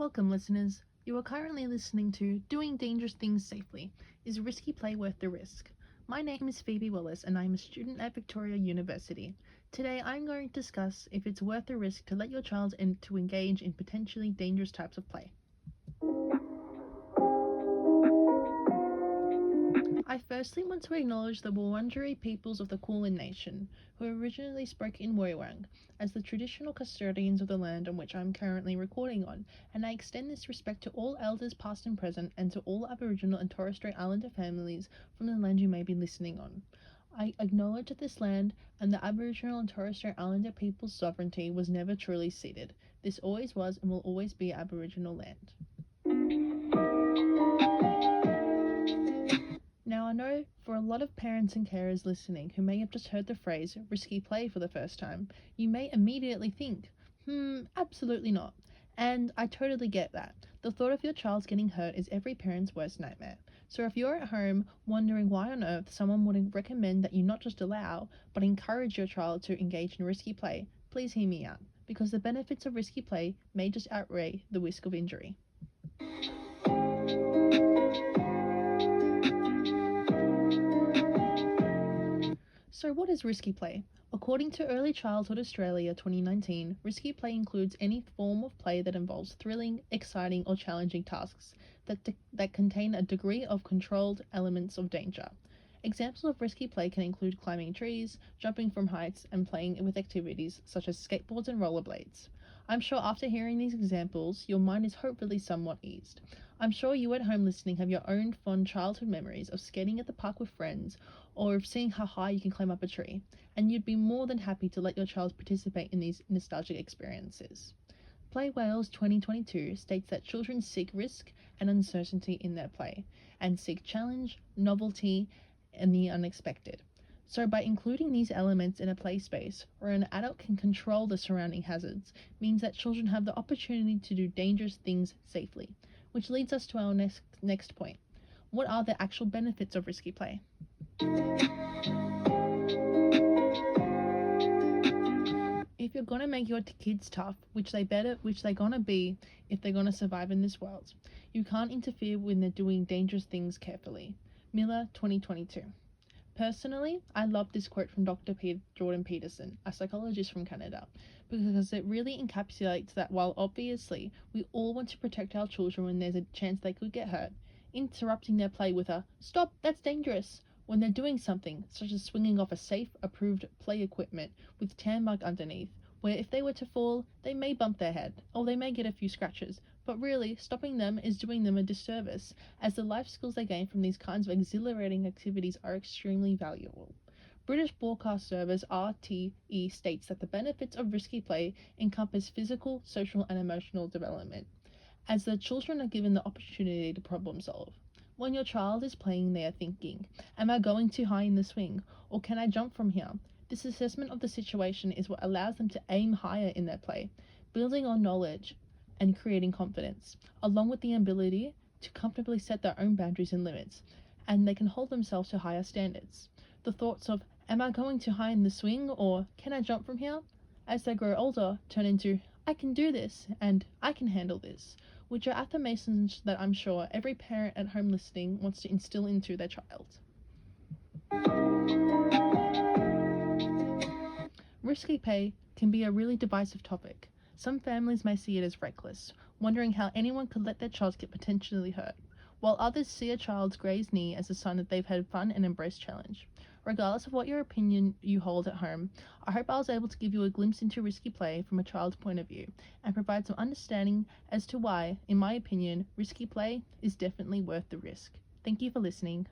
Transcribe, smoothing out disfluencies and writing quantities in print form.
Welcome, listeners. You are currently listening to Doing Dangerous Things Safely. Is risky play worth the risk? My name is Phoebe Willis and I'm a student at Victoria University. Today I'm going to discuss if it's worth the risk to let your child to engage in potentially dangerous types of play. I firstly want to acknowledge the Wurundjeri peoples of the Kulin Nation, who originally spoke in Woiwurrung, as the traditional custodians of the land on which I am currently recording on, and I extend this respect to all elders past and present and to all Aboriginal and Torres Strait Islander families from the land you may be listening on. I acknowledge that this land and the Aboriginal and Torres Strait Islander people's sovereignty was never truly ceded. This always was and will always be Aboriginal land. Now, I know for a lot of parents and carers listening who may have just heard the phrase risky play for the first time, you may immediately think, absolutely not. And I totally get that. The thought of your child getting hurt is every parent's worst nightmare. So if you're at home wondering why on earth someone would recommend that you not just allow, but encourage your child to engage in risky play, please hear me out, because the benefits of risky play may just outweigh the risk of injury. So what is risky play? According to Early Childhood Australia 2019, risky play includes any form of play that involves thrilling, exciting or challenging tasks that contain a degree of controlled elements of danger. Examples of risky play can include climbing trees, jumping from heights, and playing with activities such as skateboards and rollerblades. I'm sure after hearing these examples, your mind is hopefully somewhat eased. I'm sure you at home listening have your own fond childhood memories of skating at the park with friends or of seeing how high you can climb up a tree, and you'd be more than happy to let your child participate in these nostalgic experiences. Play Wales 2022 states that children seek risk and uncertainty in their play, and seek challenge, novelty, and the unexpected. So by including these elements in a play space where an adult can control the surrounding hazards means that children have the opportunity to do dangerous things safely, which leads us to our next point. What are the actual benefits of risky play? If you're gonna make your kids tough, which they're gonna be if they're gonna survive in this world, you can't interfere when they're doing dangerous things carefully. Miller, 2022. Personally, I love this quote from Dr. Jordan Peterson, a psychologist from Canada, because it really encapsulates that while obviously we all want to protect our children when there's a chance they could get hurt, interrupting their play with a "stop, that's dangerous," when they're doing something, such as swinging off a safe, approved play equipment with tan mark underneath, where if they were to fall, they may bump their head, or they may get a few scratches, but really, stopping them is doing them a disservice, as the life skills they gain from these kinds of exhilarating activities are extremely valuable. British broadcast service RTE states that the benefits of risky play encompass physical, social, and emotional development, as the children are given the opportunity to problem solve. When your child is playing, they are thinking, am I going too high in the swing, or can I jump from here? This assessment of the situation is what allows them to aim higher in their play, building on knowledge and creating confidence, along with the ability to comfortably set their own boundaries and limits, and they can hold themselves to higher standards. The thoughts of, am I going too high in the swing, or can I jump from here, as they grow older, turn into, I can do this, and I can handle this, which are affirmations that I'm sure every parent at home listening wants to instill into their child. Risky play can be a really divisive topic. Some families may see it as reckless, wondering how anyone could let their child get potentially hurt, while others see a child's grazed knee as a sign that they've had fun and embraced challenge. Regardless of what your opinion you hold at home, I hope I was able to give you a glimpse into risky play from a child's point of view and provide some understanding as to why, in my opinion, risky play is definitely worth the risk. Thank you for listening.